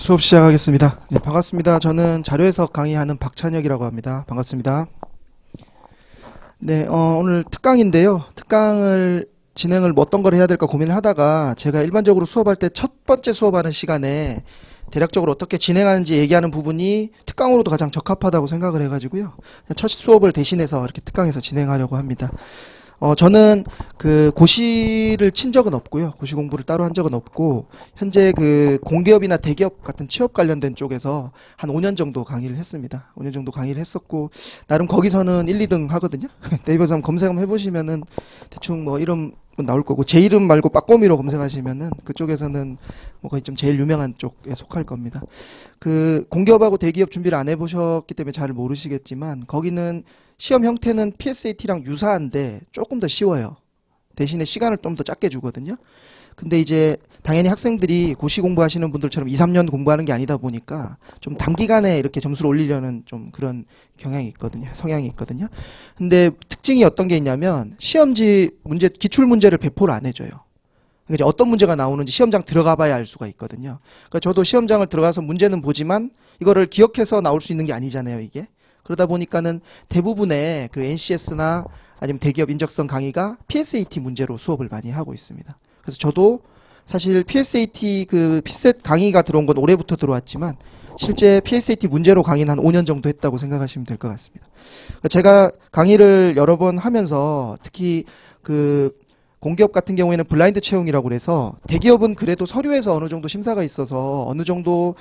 수업 시작하겠습니다. 네, 반갑습니다. 저는 자료해석 강의하는 박찬혁이라고 합니다. 반갑습니다. 네, 오늘 특강인데요. 특강을 진행을 어떤 걸 해야 될까 고민을 하다가 제가 일반적으로 수업할 때 첫 번째 수업하는 시간에 대략적으로 어떻게 진행하는지 얘기하는 부분이 특강으로도 가장 적합하다고 생각을 해가지고요. 첫 수업을 대신해서 이렇게 특강에서 진행하려고 합니다. 저는 그 고시를 친 적은 없고요. 고시 공부를 따로 한 적은 없고, 현재 그 공기업이나 대기업 같은 취업 관련된 쪽에서 한 5년 정도 강의를 했습니다. 5년 정도 강의를 했었고, 나름 거기서는 1, 2등 하거든요. 네이버에서 한번 검색 한번 해보시면은 대충 뭐 이름 나올 거고, 제 이름 말고 빠꼬미로 검색하시면은 그쪽에서는 뭐 거의 좀 제일 유명한 쪽에 속할 겁니다. 그 공기업하고 대기업 준비를 안 해보셨기 때문에 잘 모르시겠지만, 거기는 시험 형태는 PSAT랑 유사한데 조금 더 쉬워요. 대신에 시간을 좀 더 짧게 주거든요. 근데 이제 당연히 학생들이 고시 공부하시는 분들처럼 2, 3년 공부하는 게 아니다 보니까 좀 단기간에 이렇게 점수를 올리려는 좀 그런 경향이 있거든요. 성향이 있거든요. 근데 특징이 어떤 게 있냐면 시험지 문제, 기출 문제를 배포를 안 해줘요. 그러니까 이제 어떤 문제가 나오는지 시험장 들어가 봐야 알 수가 있거든요. 그러니까 저도 시험장을 들어가서 문제는 보지만 이거를 기억해서 나올 수 있는 게 아니잖아요, 이게. 그러다 보니까는 대부분의 그 NCS나 아니면 대기업 인적성 강의가 PSAT 문제로 수업을 많이 하고 있습니다. 그래서 저도 사실 PSAT 그 피셋 강의가 들어온 건 올해부터 들어왔지만 실제 PSAT 문제로 강의는 한 5년 정도 했다고 생각하시면 될 것 같습니다. 제가 강의를 여러 번 하면서 특히 그 공기업 같은 경우에는 블라인드 채용이라고 그래서 대기업은 그래도 서류에서 어느 정도 심사가 있어서 어느 정도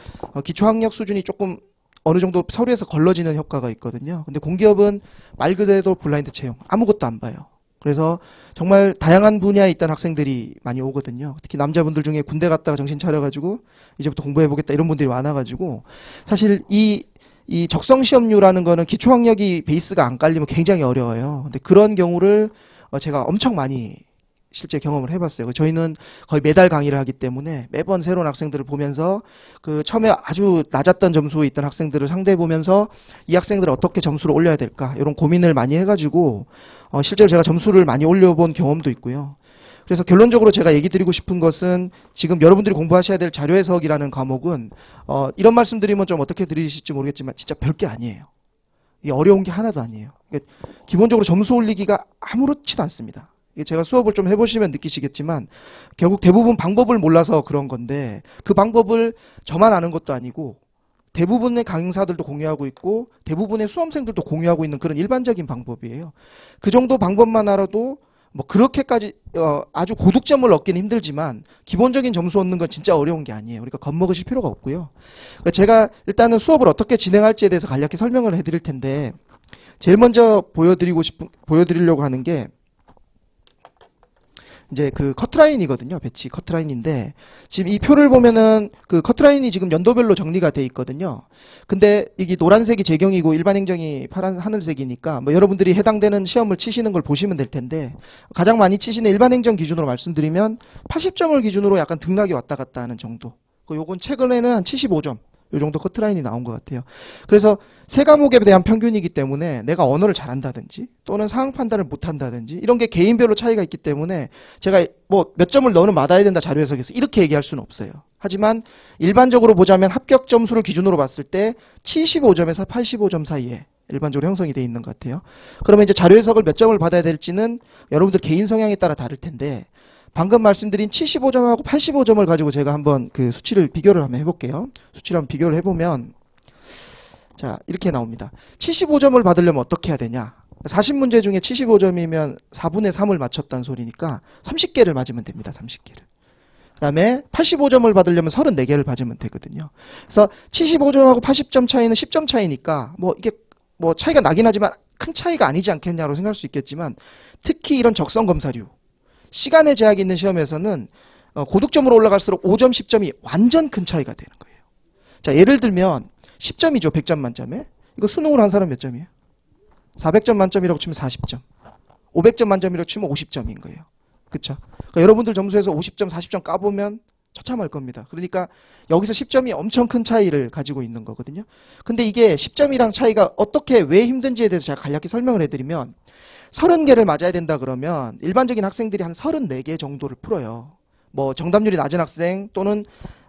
기초학력 수준이 조금 어느 정도 서류에서 걸러지는 효과가 있거든요. 근데 공기업은 말 그대로 블라인드 채용, 아무것도 안 봐요. 그래서 정말 다양한 분야에 있던 학생들이 많이 오거든요. 특히 남자분들 중에 군대 갔다가 정신 차려가지고 이제부터 공부해보겠다 이런 분들이 많아가지고 사실 이 적성 시험률라는 거는 기초학력이 베이스가 안 깔리면 굉장히 어려워요. 근데 그런 경우를 제가 엄청 많이 실제 경험을 해봤어요. 저희는 거의 매달 강의를 하기 때문에 매번 새로운 학생들을 보면서 그 처음에 아주 낮았던 점수에 있던 학생들을 상대해 보면서 이 학생들을 어떻게 점수를 올려야 될까 이런 고민을 많이 해가지고 실제로 제가 점수를 많이 올려본 경험도 있고요. 그래서 결론적으로 제가 얘기 드리고 싶은 것은 지금 여러분들이 공부하셔야 될 자료해석이라는 과목은 이런 말씀 드리면 좀 어떻게 들리실지 모르겠지만 진짜 별게 아니에요. 이게 어려운 게 하나도 아니에요. 기본적으로 점수 올리기가 아무렇지도 않습니다. 제가 수업을 좀 해보시면 느끼시겠지만 결국 대부분 방법을 몰라서 그런 건데 그 방법을 저만 아는 것도 아니고 대부분의 강사들도 공유하고 있고 대부분의 수험생들도 공유하고 있는 그런 일반적인 방법이에요. 그 정도 방법만 알아도 뭐 그렇게까지 아주 고득점을 얻기는 힘들지만 기본적인 점수 얻는 건 진짜 어려운 게 아니에요. 그러니까 겁먹으실 필요가 없고요. 그러니까 제가 일단은 수업을 어떻게 진행할지에 대해서 간략히 설명을 해드릴 텐데 제일 먼저 보여드리려고 하는 게 이제 그 커트라인이거든요. 배치 커트라인인데 지금 이 표를 보면은 그 커트라인이 지금 연도별로 정리가 돼 있거든요. 근데 이게 노란색이 재경이고 일반 행정이 파란 하늘색이니까 뭐 여러분들이 해당되는 시험을 치시는 걸 보시면 될 텐데 가장 많이 치시는 일반 행정 기준으로 말씀드리면 80점을 기준으로 약간 등락이 왔다 갔다 하는 정도. 요건 최근에는 한 75점. 이 정도 커트라인이 나온 것 같아요. 그래서 세 과목에 대한 평균이기 때문에 내가 언어를 잘한다든지 또는 상황 판단을 못한다든지 이런 게 개인별로 차이가 있기 때문에 제가 뭐 몇 점을 너는 맞아야 된다 자료 해석에서 이렇게 얘기할 수는 없어요. 하지만 일반적으로 보자면 합격 점수를 기준으로 봤을 때 75점에서 85점 사이에 일반적으로 형성이 되어 있는 것 같아요. 그러면 이제 자료 해석을 몇 점을 받아야 될지는 여러분들 개인 성향에 따라 다를 텐데 방금 말씀드린 75점하고 85점을 가지고 제가 한번 그 수치를 비교를 한번 해볼게요. 수치를 한번 비교를 해보면 자 이렇게 나옵니다. 75점을 받으려면 어떻게 해야 되냐? 40문제 중에 75점이면 4분의 3을 맞췄다는 소리니까 30개를 맞으면 됩니다. 30개를. 그 다음에 85점을 받으려면 34개를 맞으면 되거든요. 그래서 75점하고 80점 차이는 10점 차이니까 뭐 이게 뭐 차이가 나긴 하지만 큰 차이가 아니지 않겠냐고 생각할 수 있겠지만 특히 이런 적성검사류 시간의 제약이 있는 시험에서는 고득점으로 올라갈수록 5점, 10점이 완전 큰 차이가 되는 거예요. 자, 예를 들면 10점이죠. 100점 만점에. 이거 수능으로 한 사람 몇 점이에요? 400점 만점이라고 치면 40점. 500점 만점이라고 치면 50점인 거예요. 그쵸? 그러니까 여러분들 점수에서 50점, 40점 까보면 처참할 겁니다. 그러니까 여기서 10점이 엄청 큰 차이를 가지고 있는 거거든요. 근데 이게 10점이랑 차이가 어떻게 왜 힘든지에 대해서 제가 간략히 설명을 해드리면 30개를 맞아야 된다 그러면 일반적인 학생들이 한 34개 정도를 풀어요. 뭐 정답률이 낮은 학생 또는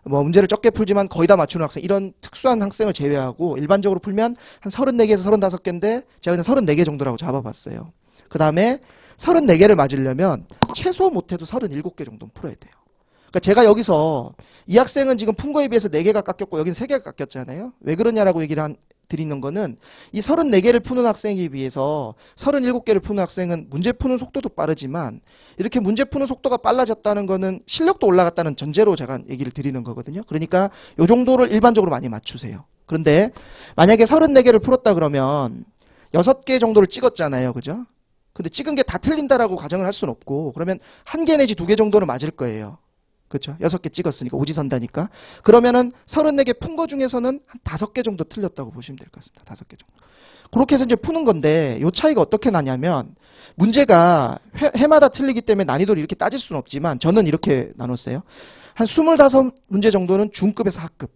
뭐 문제를 적게 풀지만 거의 다 맞추는 학생 이런 특수한 학생을 제외하고 일반적으로 풀면 한 34개에서 35개인데 제가 그냥 34개 정도라고 잡아봤어요. 그 다음에 34개를 맞으려면 최소 못해도 37개 정도는 풀어야 돼요. 그러니까 제가 여기서 이 학생은 지금 푼 거에 비해서 4개가 깎였고 여기는 3개가 깎였잖아요. 왜 그러냐라고 얘기를 드리는 거는 이 34개를 푸는 학생에 비해서 37개를 푸는 학생은 문제 푸는 속도도 빠르지만 이렇게 문제 푸는 속도가 빨라졌다는 거는 실력도 올라갔다는 전제로 제가 얘기를 드리는 거거든요. 그러니까 이 정도를 일반적으로 많이 맞추세요. 그런데 만약에 34개를 풀었다 그러면 6개 정도를 찍었잖아요. 그죠? 근데 찍은 게 다 틀린다라고 가정을 할 수는 없고 그러면 1개 내지 2개 정도는 맞을 거예요. 그렇죠? 6개 찍었으니까 오지선다니까. 그러면은 34개 푼 거 중에서는 한 5개 정도 틀렸다고 보시면 될 것 같습니다. 5개 정도. 그렇게 해서 이제 푸는 건데 이 차이가 어떻게 나냐면 문제가 회마다 틀리기 때문에 난이도를 이렇게 따질 수는 없지만 저는 이렇게 나눴어요. 한 25문제 정도는 중급에서 하급.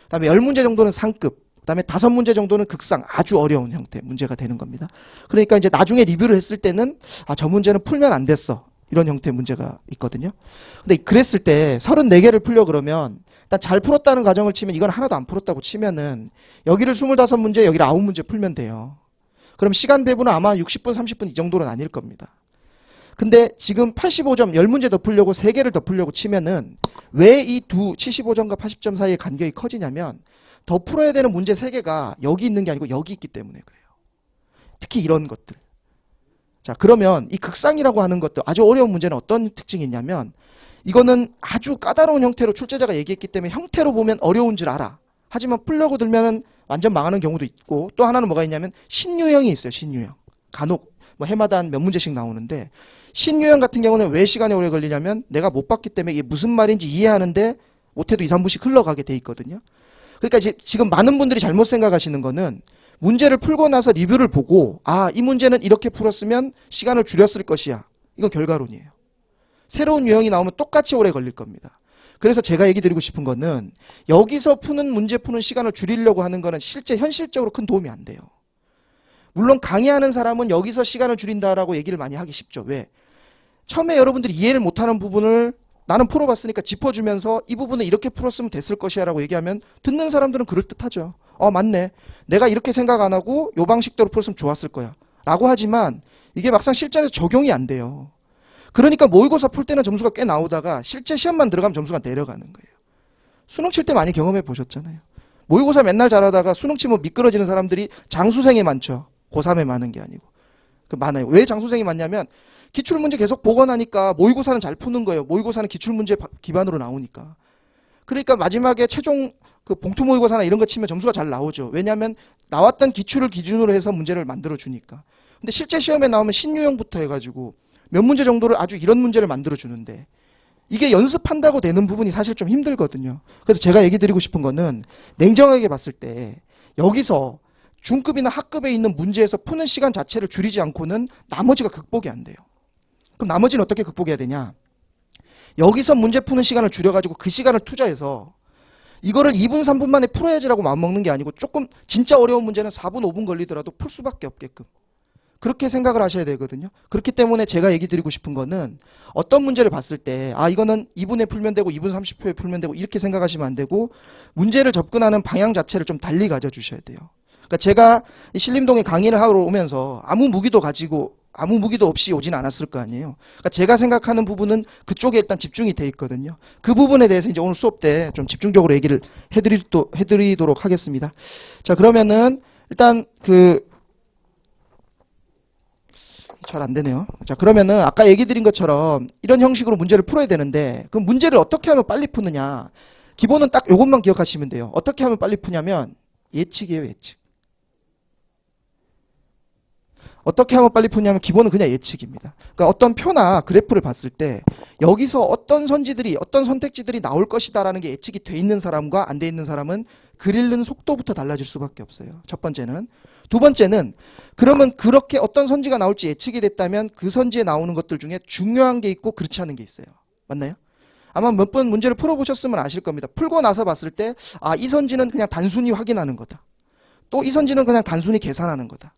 그다음에 10문제 정도는 상급. 그다음에 5문제 정도는 극상, 아주 어려운 형태 문제가 되는 겁니다. 그러니까 이제 나중에 리뷰를 했을 때는 저 문제는 풀면 안 됐어. 이런 형태의 문제가 있거든요. 근데 그랬을 때 34개를 풀려 그러면 일단 잘 풀었다는 가정을 치면 이건 하나도 안 풀었다고 치면은 여기를 25문제, 여기를 9문제 풀면 돼요. 그럼 시간 배분은 아마 60분, 30분 이 정도는 아닐 겁니다. 근데 지금 85점, 10문제 더 풀려고 3개를 더 풀려고 치면은 왜 이 75점과 80점 사이의 간격이 커지냐면 더 풀어야 되는 문제 3개가 여기 있는 게 아니고 여기 있기 때문에 그래요. 특히 이런 것들. 자, 그러면 이 극상이라고 하는 것도 아주 어려운 문제는 어떤 특징이 있냐면 이거는 아주 까다로운 형태로 출제자가 얘기했기 때문에 형태로 보면 어려운 줄 알아. 하지만 풀려고 들면은 완전 망하는 경우도 있고 또 하나는 뭐가 있냐면 신유형이 있어요. 신유형. 간혹 뭐 해마다 한 몇 문제씩 나오는데 신유형 같은 경우는 왜 시간이 오래 걸리냐면 내가 못 봤기 때문에 이게 무슨 말인지 이해하는데 못해도 2, 3분씩 흘러가게 돼 있거든요. 그러니까 지금 많은 분들이 잘못 생각하시는 거는 문제를 풀고 나서 리뷰를 보고 이 문제는 이렇게 풀었으면 시간을 줄였을 것이야. 이건 결과론이에요. 새로운 유형이 나오면 똑같이 오래 걸릴 겁니다. 그래서 제가 얘기 드리고 싶은 거는 여기서 푸는 문제 푸는 시간을 줄이려고 하는 거는 실제 현실적으로 큰 도움이 안 돼요. 물론 강의하는 사람은 여기서 시간을 줄인다라고 얘기를 많이 하기 쉽죠. 왜? 처음에 여러분들이 이해를 못하는 부분을 나는 풀어봤으니까 짚어주면서 이 부분은 이렇게 풀었으면 됐을 것이야 라고 얘기하면 듣는 사람들은 그럴듯하죠. 맞네. 내가 이렇게 생각 안 하고 요 방식대로 풀었으면 좋았을 거야. 라고 하지만 이게 막상 실전에서 적용이 안 돼요. 그러니까 모의고사 풀 때는 점수가 꽤 나오다가 실제 시험만 들어가면 점수가 내려가는 거예요. 수능 칠 때 많이 경험해 보셨잖아요. 모의고사 맨날 잘하다가 수능 치면 미끄러지는 사람들이 장수생이 많죠. 고3에 많은 게 아니고. 많아요. 왜 장수생이 많냐면 기출문제 계속 보고 나니까 모의고사는 잘 푸는 거예요. 모의고사는 기출문제 기반으로 나오니까. 그러니까 마지막에 최종 그 봉투 모의고사나 이런 거 치면 점수가 잘 나오죠. 왜냐하면 나왔던 기출을 기준으로 해서 문제를 만들어 주니까. 근데 실제 시험에 나오면 신유형부터 해가지고 몇 문제 정도를 아주 이런 문제를 만들어 주는데 이게 연습한다고 되는 부분이 사실 좀 힘들거든요. 그래서 제가 얘기 드리고 싶은 거는 냉정하게 봤을 때 여기서 중급이나 하급에 있는 문제에서 푸는 시간 자체를 줄이지 않고는 나머지가 극복이 안 돼요. 그럼 나머지는 어떻게 극복해야 되냐? 여기서 문제 푸는 시간을 줄여가지고 그 시간을 투자해서 이거를 2분, 3분 만에 풀어야지라고 마음먹는 게 아니고 조금 진짜 어려운 문제는 4분, 5분 걸리더라도 풀 수밖에 없게끔. 그렇게 생각을 하셔야 되거든요. 그렇기 때문에 제가 얘기 드리고 싶은 거는 어떤 문제를 봤을 때 이거는 2분에 풀면 되고 2분 30초에 풀면 되고 이렇게 생각하시면 안 되고 문제를 접근하는 방향 자체를 좀 달리 가져주셔야 돼요. 그러니까 제가 신림동에 강의를 하러 오면서 아무 무기도 없이 오진 않았을 거 아니에요. 그러니까 제가 생각하는 부분은 그쪽에 일단 집중이 돼 있거든요. 그 부분에 대해서 이제 오늘 수업 때 좀 집중적으로 얘기를 해드리도록 하겠습니다. 자, 그러면은 일단 잘 안 되네요. 자, 그러면은 아까 얘기 드린 것처럼 이런 형식으로 문제를 풀어야 되는데 그럼 문제를 어떻게 하면 빨리 푸느냐? 기본은 딱 이것만 기억하시면 돼요. 어떻게 하면 빨리 푸냐면 예측이에요, 예측. 어떻게 하면 빨리 푸냐면 기본은 그냥 예측입니다. 그러니까 어떤 표나 그래프를 봤을 때 여기서 어떤 선택지들이 나올 것이다라는 게 예측이 돼 있는 사람과 안 돼 있는 사람은 글 읽는 속도부터 달라질 수밖에 없어요. 첫 번째는. 두 번째는 그러면 그렇게 어떤 선지가 나올지 예측이 됐다면 그 선지에 나오는 것들 중에 중요한 게 있고 그렇지 않은 게 있어요. 맞나요? 아마 몇 번 문제를 풀어보셨으면 아실 겁니다. 풀고 나서 봤을 때 이 선지는 그냥 단순히 확인하는 거다. 또 이 선지는 그냥 단순히 계산하는 거다.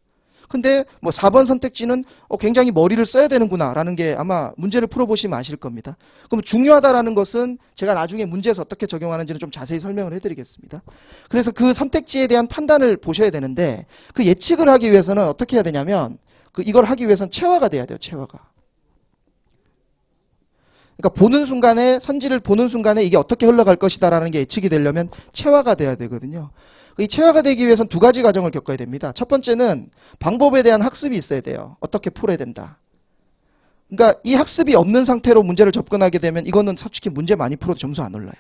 근데 뭐 4번 선택지는 굉장히 머리를 써야 되는구나라는 게 아마 문제를 풀어보시면 아실 겁니다. 그럼 중요하다라는 것은 제가 나중에 문제에서 어떻게 적용하는지는 좀 자세히 설명을 해드리겠습니다. 그래서 그 선택지에 대한 판단을 보셔야 되는데 그 예측을 하기 위해서는 어떻게 해야 되냐면 이걸 하기 위해서는 체화가 돼야 돼요. 체화가. 그러니까 보는 순간에 선지를 보는 순간에 이게 어떻게 흘러갈 것이다라는 게 예측이 되려면 체화가 돼야 되거든요. 이 체화가 되기 위해서는 두 가지 과정을 겪어야 됩니다. 첫 번째는 방법에 대한 학습이 있어야 돼요. 어떻게 풀어야 된다. 그러니까 이 학습이 없는 상태로 문제를 접근하게 되면 이거는 솔직히 문제 많이 풀어도 점수 안 올라요.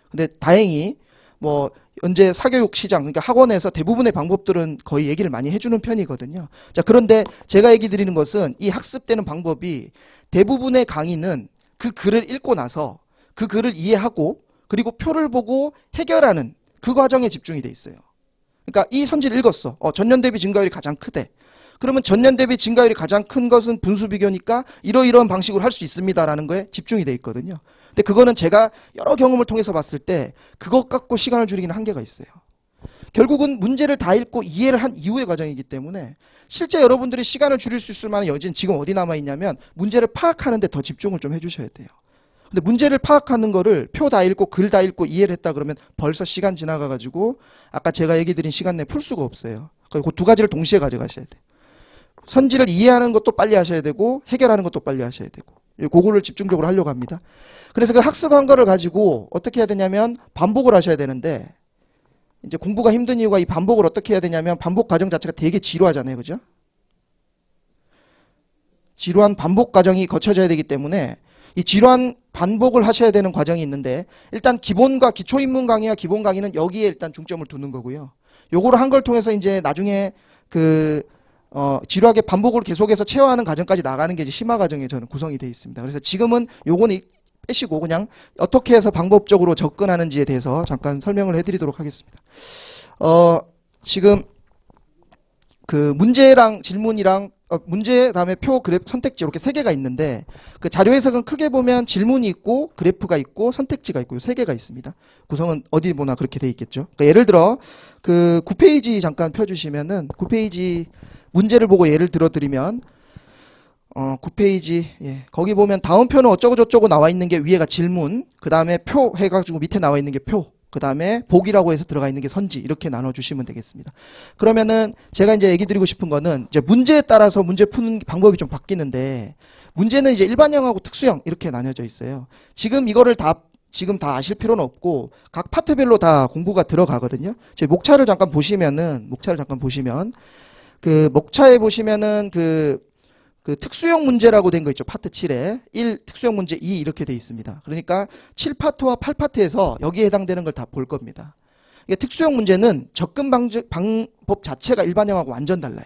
근데 다행히 뭐 현재 사교육 시장, 그러니까 학원에서 대부분의 방법들은 거의 얘기를 많이 해주는 편이거든요. 자, 그런데 제가 얘기 드리는 것은 이 학습되는 방법이 대부분의 강의는 그 글을 읽고 나서 그 글을 이해하고 그리고 표를 보고 해결하는 그 과정에 집중이 돼 있어요. 그러니까 이 선지를 읽었어. 전년 대비 증가율이 가장 크대. 그러면 전년 대비 증가율이 가장 큰 것은 분수 비교니까 이러이러한 방식으로 할 수 있습니다라는 거에 집중이 돼 있거든요. 근데 그거는 제가 여러 경험을 통해서 봤을 때 그것 갖고 시간을 줄이기는 한계가 있어요. 결국은 문제를 다 읽고 이해를 한 이후의 과정이기 때문에 실제 여러분들이 시간을 줄일 수 있을 만한 여지는 지금 어디 남아 있냐면 문제를 파악하는 데 더 집중을 좀 해주셔야 돼요. 근데 문제를 파악하는 거를 표 다 읽고 글 다 읽고 이해를 했다 그러면 벌써 시간 지나가가지고 아까 제가 얘기 드린 시간 내에 풀 수가 없어요. 그리고 그 두 가지를 동시에 가져가셔야 돼요. 선지를 이해하는 것도 빨리 하셔야 되고 해결하는 것도 빨리 하셔야 되고 그거를 집중적으로 하려고 합니다. 그래서 그 학습한 거를 가지고 어떻게 해야 되냐면 반복을 하셔야 되는데 이제 공부가 힘든 이유가 이 반복을 어떻게 해야 되냐면 반복 과정 자체가 되게 지루하잖아요. 그죠? 지루한 반복 과정이 거쳐져야 되기 때문에 이 지루한 반복을 하셔야 되는 과정이 있는데 일단 기본과 기초 입문 강의와 기본 강의는 여기에 일단 중점을 두는 거고요. 요거를 한 걸 통해서 이제 나중에 지루하게 반복을 계속해서 체화하는 과정까지 나가는 게 이제 심화 과정에 저는 구성이 되어 있습니다. 그래서 지금은 요거는 빼시고 그냥 어떻게 해서 방법적으로 접근하는지에 대해서 잠깐 설명을 해드리도록 하겠습니다. 지금 그 문제랑 질문이랑 문제 다음에 표 그래프 선택지 이렇게 세 개가 있는데 그 자료 해석은 크게 보면 질문이 있고 그래프가 있고 선택지가 있고 세 개가 있습니다. 구성은 어디 보나 그렇게 돼 있겠죠. 그러니까 예를 들어 그 9페이지 잠깐 펴주시면은 9페이지 문제를 보고 예를 들어 드리면 9페이지 거기 보면 다음 표는 어쩌고 저쩌고 나와 있는 게 위에가 질문 그 다음에 표 해가지고 밑에 나와 있는 게 표 그 다음에 복이라고 해서 들어가 있는 게 선지 이렇게 나눠주시면 되겠습니다. 그러면은 제가 이제 얘기 드리고 싶은 거는 이제 문제에 따라서 문제 푸는 방법이 좀 바뀌는데 문제는 이제 일반형하고 특수형 이렇게 나뉘어져 있어요. 지금 이거를 지금 다 아실 필요는 없고 각 파트별로 다 공부가 들어가거든요. 저희 목차를 잠깐 보시면 그 목차에 보시면은 그 특수형 문제라고 된 거 있죠. 파트 7에 1 특수형 문제 2 이렇게 돼 있습니다. 그러니까 7파트와 8파트에서 여기에 해당되는 걸 다 볼 겁니다. 이게 특수형 문제는 접근 방법 자체가 일반형하고 완전 달라요.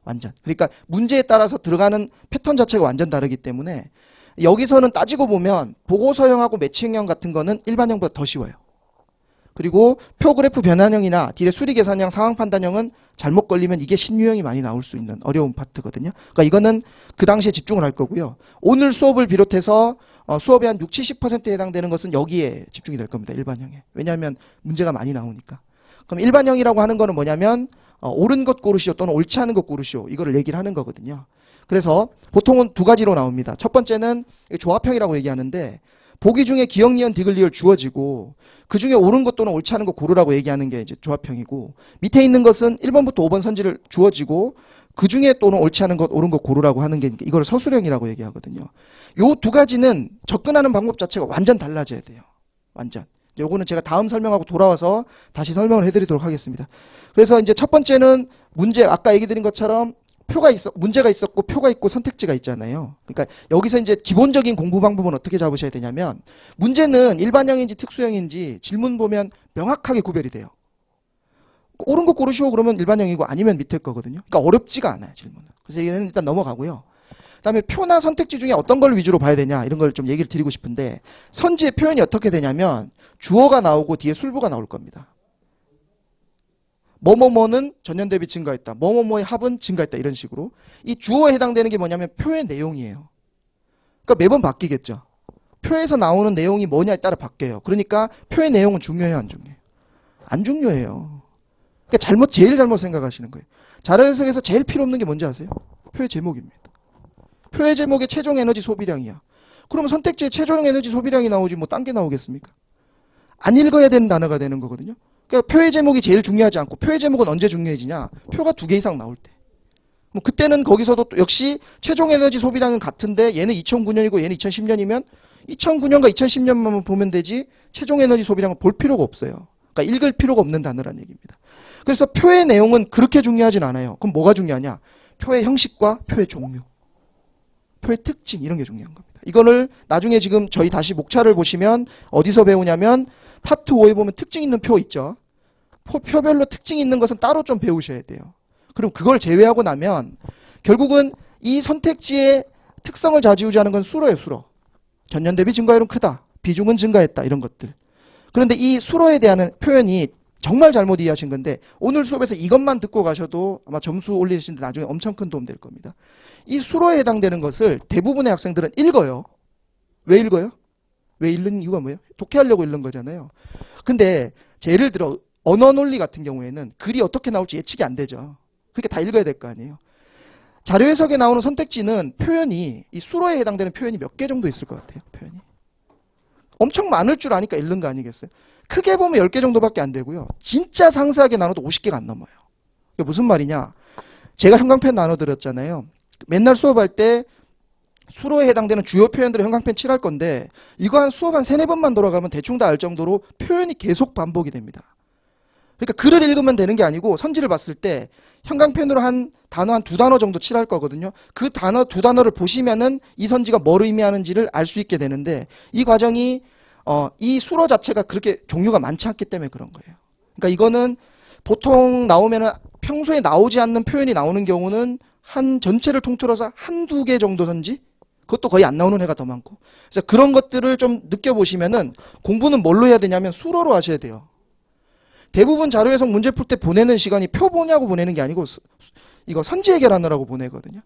완전. 그러니까 문제에 따라서 들어가는 패턴 자체가 완전 다르기 때문에 여기서는 따지고 보면 보고서형하고 매칭형 같은 거는 일반형보다 더 쉬워요. 그리고 표 그래프 변환형이나 딜의 수리 계산형, 상황 판단형은 잘못 걸리면 이게 신유형이 많이 나올 수 있는 어려운 파트거든요. 그러니까 이거는 그 당시에 집중을 할 거고요. 오늘 수업을 비롯해서 수업의 한 60~70%에 해당되는 것은 여기에 집중이 될 겁니다. 일반형에. 왜냐하면 문제가 많이 나오니까. 그럼 일반형이라고 하는 거는 뭐냐면 옳은 것 고르시오 또는 옳지 않은 것 고르시오. 이거를 얘기를 하는 거거든요. 그래서 보통은 두 가지로 나옵니다. 첫 번째는 조합형이라고 얘기하는데 보기 중에 기억, 니은, 디귿, 리을 주어지고 그 중에 옳은 것 또는 옳지 않은 것 고르라고 얘기하는 게 이제 조합형이고 밑에 있는 것은 1번부터 5번 선지를 주어지고 그 중에 또는 옳지 않은 것, 옳은 것 고르라고 하는 게 이걸 서술형이라고 얘기하거든요. 요 두 가지는 접근하는 방법 자체가 완전 달라져야 돼요. 완전. 요거는 제가 다음 설명하고 돌아와서 다시 설명을 해드리도록 하겠습니다. 그래서 이제 첫 번째는 문제 아까 얘기 드린 것처럼 문제가 있었고 표가 있고 선택지가 있잖아요. 그러니까 여기서 이제 기본적인 공부 방법은 어떻게 잡으셔야 되냐면 문제는 일반형인지 특수형인지 질문 보면 명확하게 구별이 돼요. 옳은 거 고르시오 그러면 일반형이고 아니면 밑에 거거든요. 그러니까 어렵지가 않아요, 질문은. 그래서 얘는 일단 넘어가고요. 그다음에 표나 선택지 중에 어떤 걸 위주로 봐야 되냐 이런 걸 좀 얘기를 드리고 싶은데 선지의 표현이 어떻게 되냐면 주어가 나오고 뒤에 술부가 나올 겁니다. 뭐뭐뭐는 전년 대비 증가했다. 뭐뭐뭐의 합은 증가했다. 이런 식으로. 이 주어에 해당되는 게 뭐냐면 표의 내용이에요. 그러니까 매번 바뀌겠죠. 표에서 나오는 내용이 뭐냐에 따라 바뀌어요. 그러니까 표의 내용은 중요해요, 안 중요해요? 안 중요해요. 그러니까 제일 잘못 생각하시는 거예요. 자료 해석에서 제일 필요 없는 게 뭔지 아세요? 표의 제목입니다. 표의 제목의 최종 에너지 소비량이야. 그러면 선택지에 최종 에너지 소비량이 나오지 뭐 딴 게 나오겠습니까? 안 읽어야 되는 단어가 되는 거거든요. 그러니까 표의 제목이 제일 중요하지 않고 표의 제목은 언제 중요해지냐? 표가 2개 이상 나올 때. 뭐 그때는 거기서도 또 역시 최종 에너지 소비량은 같은데 얘는 2009년이고 얘는 2010년이면 2009년과 2010년만 보면 되지 최종 에너지 소비량은 볼 필요가 없어요. 그러니까 읽을 필요가 없는 단어라는 얘기입니다. 그래서 표의 내용은 그렇게 중요하진 않아요. 그럼 뭐가 중요하냐? 표의 형식과 표의 종류, 표의 특징 이런 게 중요한 겁니다. 이거를 나중에 지금 저희 다시 목차를 보시면 어디서 배우냐면 파트 5에 보면 특징 있는 표 있죠. 표별로 특징 있는 것은 따로 좀 배우셔야 돼요. 그럼 그걸 제외하고 나면 결국은 이 선택지의 특성을 좌지우지하는 건 수로예요, 수로. 전년 대비 증가율은 크다. 비중은 증가했다. 이런 것들. 그런데 이 수로에 대한 표현이 정말 잘못 이해하신 건데 오늘 수업에서 이것만 듣고 가셔도 아마 점수 올리시는데 나중에 엄청 큰 도움 될 겁니다. 이 수로에 해당되는 것을 대부분의 학생들은 읽어요. 왜 읽어요? 왜 읽는 이유가 뭐예요? 독해하려고 읽는 거잖아요. 근데 예를 들어 언어 논리 같은 경우에는 글이 어떻게 나올지 예측이 안 되죠. 그러니까 다 읽어야 될 거 아니에요. 자료 해석에 나오는 선택지는 표현이 이 수로에 해당되는 표현이 몇 개 정도 있을 것 같아요. 표현이. 엄청 많을 줄 아니까 읽는 거 아니겠어요? 크게 보면 10개 정도밖에 안 되고요. 진짜 상세하게 나눠도 50개가 안 넘어요. 이게 무슨 말이냐? 제가 형광펜 나눠드렸잖아요. 맨날 수업할 때 수로에 해당되는 주요 표현들을 형광펜 칠할 건데 이거 한 수업 한 3-4번만 돌아가면 대충 다 알 정도로 표현이 계속 반복이 됩니다. 그러니까 글을 읽으면 되는 게 아니고 선지를 봤을 때 형광펜으로 한 단어 한 2단어 정도 칠할 거거든요. 그 단어 2단어를 보시면은 이 선지가 뭘 의미하는지를 알 수 있게 되는데 이 과정이 이 수로 자체가 그렇게 종류가 많지 않기 때문에 그런 거예요. 그러니까 이거는 보통 나오면은 평소에 나오지 않는 표현이 나오는 경우는 한 전체를 통틀어서 1-2개 정도 선지? 그것도 거의 안 나오는 애가 더 많고. 그래서 그런 것들을 좀 느껴보시면은 공부는 뭘로 해야 되냐면 수로로 하셔야 돼요. 대부분 자료 해석 문제 풀 때 보내는 시간이 표 보냐고 보내는 게 아니고 이거 선지 해결하느라고 보내거든요.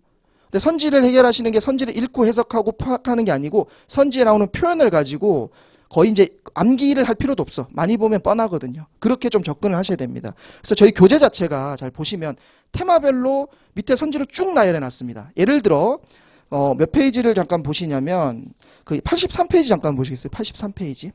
근데 선지를 해결하시는 게 선지를 읽고 해석하고 파악하는 게 아니고 선지에 나오는 표현을 가지고 거의 이제 암기를 할 필요도 없어. 많이 보면 뻔하거든요. 그렇게 좀 접근을 하셔야 됩니다. 그래서 저희 교재 자체가 잘 보시면 테마별로 밑에 선지를 쭉 나열해 놨습니다. 예를 들어 몇 페이지를 잠깐 보시냐면 그 83페이지 잠깐 보시겠어요? 83페이지.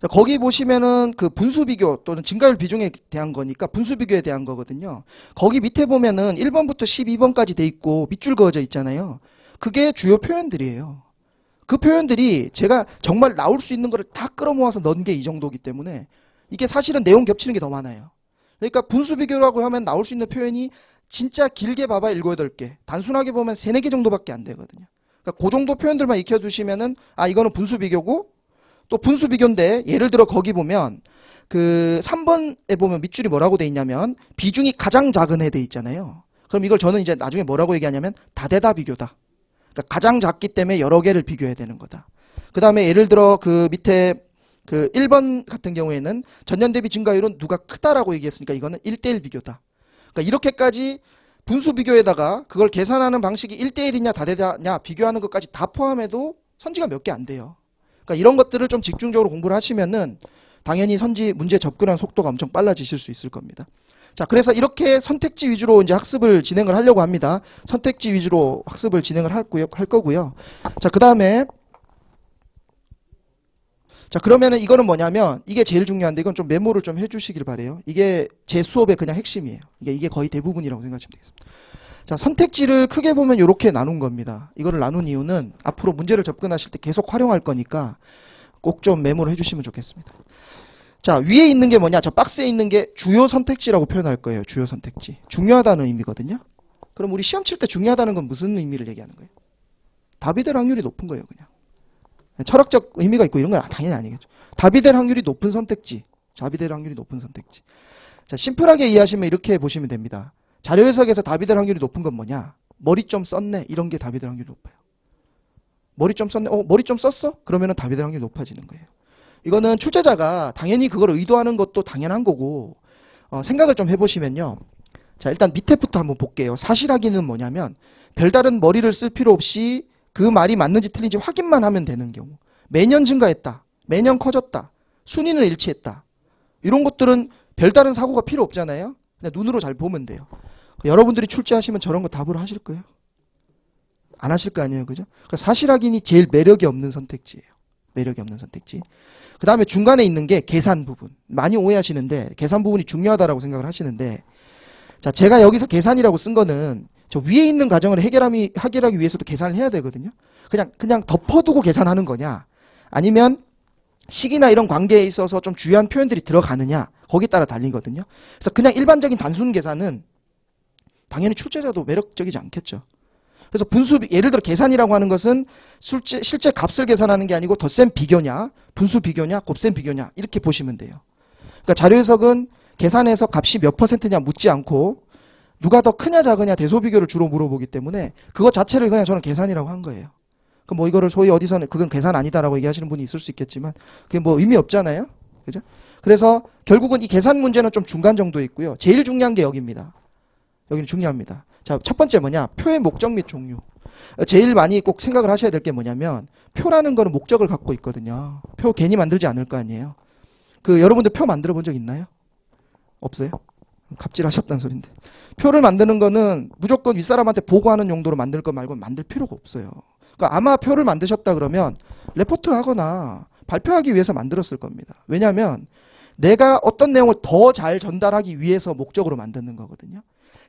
자, 거기 보시면은 그 분수 비교 또는 증가율 비중에 대한 거니까 분수 비교에 대한 거거든요. 거기 밑에 보면은 1번부터 12번까지 돼 있고 밑줄 그어져 있잖아요. 그게 주요 표현들이에요. 그 표현들이 제가 정말 나올 수 있는 거를 다 끌어모아서 넣은 게 이 정도이기 때문에 이게 사실은 내용 겹치는 게 더 많아요. 그러니까 분수 비교라고 하면 나올 수 있는 표현이 진짜 길게 봐봐 7, 8개. 단순하게 보면 3, 4개 정도밖에 안 되거든요. 그러니까 그 정도 표현들만 익혀두시면은 아 이거는 분수 비교고 또 분수 비교인데 예를 들어 거기 보면 그 3번에 보면 밑줄이 뭐라고 돼 있냐면 비중이 가장 작은 애 돼 있잖아요. 그럼 이걸 저는 이제 나중에 뭐라고 얘기하냐면 다대다 비교다. 그러니까 가장 작기 때문에 여러 개를 비교해야 되는 거다. 그 다음에 예를 들어 그 밑에 그 1번 같은 경우에는 전년 대비 증가율은 누가 크다라고 얘기했으니까 이거는 1대1 비교다. 그러니까 이렇게까지 분수 비교에다가 그걸 계산하는 방식이 1대1이냐 다대다냐 비교하는 것까지 다 포함해도 선지가 몇 개 안 돼요. 그러니까 이런 것들을 좀 집중적으로 공부를 하시면은 당연히 선지 문제 접근하는 속도가 엄청 빨라지실 수 있을 겁니다. 자, 그래서 이렇게 선택지 위주로 이제 학습을 진행을 하려고 합니다. 선택지 위주로 학습을 진행을 할 거고요. 자, 그다음에 자, 그러면은 이거는 뭐냐면 이게 제일 중요한데 이건 좀 메모를 좀 해주시길 바래요. 이게 제 수업의 그냥 핵심이에요. 이게 거의 대부분이라고 생각하시면 되겠습니다. 자, 선택지를 크게 보면 이렇게 나눈 겁니다. 이거를 나눈 이유는 앞으로 문제를 접근하실 때 계속 활용할 거니까 꼭 좀 메모를 해주시면 좋겠습니다. 자, 위에 있는 게 뭐냐? 저 박스에 있는 게 주요 선택지라고 표현할 거예요. 주요 선택지. 중요하다는 의미거든요. 그럼 우리 시험 칠 때 중요하다는 건 무슨 의미를 얘기하는 거예요? 답이 될 확률이 높은 거예요, 그냥. 철학적 의미가 있고 이런 건 당연히 아니겠죠. 답이 될 확률이 높은 선택지. 답이 될 확률이 높은 선택지. 자, 심플하게 이해하시면 이렇게 보시면 됩니다. 자료 해석에서 답이 될 확률이 높은 건 뭐냐? 머리 좀 썼네. 이런 게 답이 될 확률이 높아요. 머리 좀 썼네. 머리 좀 썼어? 그러면은 답이 될 확률이 높아지는 거예요. 이거는 출제자가 당연히 그걸 의도하는 것도 당연한 거고 생각을 좀 해보시면요. 자, 일단 밑에부터 한번 볼게요. 사실 확인은 뭐냐면 별다른 머리를 쓸 필요 없이 그 말이 맞는지 틀린지 확인만 하면 되는 경우. 매년 증가했다. 매년 커졌다. 순위는 일치했다. 이런 것들은 별다른 사고가 필요 없잖아요. 그냥 눈으로 잘 보면 돼요. 여러분들이 출제하시면 저런 거 답으로 하실 거예요? 안 하실 거 아니에요, 그죠? 그러니까 사실 확인이 제일 매력이 없는 선택지예요. 매력이 없는 선택지. 그 다음에 중간에 있는 게 계산 부분. 많이 오해하시는데 계산 부분이 중요하다라고 생각을 하시는데, 자, 제가 여기서 계산이라고 쓴 거는 저 위에 있는 과정을 해결하기 위해서도 계산을 해야 되거든요. 그냥 덮어두고 계산하는 거냐, 아니면 식이나 이런 관계에 있어서 좀 주요한 표현들이 들어가느냐, 거기에 따라 달리거든요. 그래서 그냥 일반적인 단순 계산은 당연히 출제자도 매력적이지 않겠죠. 그래서 예를 들어 계산이라고 하는 것은 실제 값을 계산하는 게 아니고 덧셈 비교냐, 분수 비교냐, 곱셈 비교냐, 이렇게 보시면 돼요. 그러니까 자료 해석은 계산해서 값이 몇 %냐 묻지 않고 누가 더 크냐 작으냐 대소 비교를 주로 물어보기 때문에 그것 자체를 그냥 저는 계산이라고 한 거예요. 그럼 뭐 이거를 소위 어디서는 그건 계산 아니다라고 얘기하시는 분이 있을 수 있겠지만 그게 뭐 의미 없잖아요. 그죠? 그래서 결국은 이 계산 문제는 좀 중간 정도에 있고요. 제일 중요한 게 여기입니다. 여기는 중요합니다. 자, 첫 번째 뭐냐? 표의 목적 및 종류. 제일 많이 꼭 생각을 하셔야 될 게 뭐냐면 표라는 거는 목적을 갖고 있거든요. 표 괜히 만들지 않을 거 아니에요. 여러분들 표 만들어 본 적 있나요? 없어요? 갑질하셨다는 소린데. 표를 만드는 거는 무조건 윗사람한테 보고하는 용도로 만들 거 말고 만들 필요가 없어요. 그러니까 아마 표를 만드셨다 그러면 레포트 하거나 발표하기 위해서 만들었을 겁니다. 왜냐하면 내가 어떤 내용을 더 잘 전달하기 위해서 목적으로 만드는 거거든요.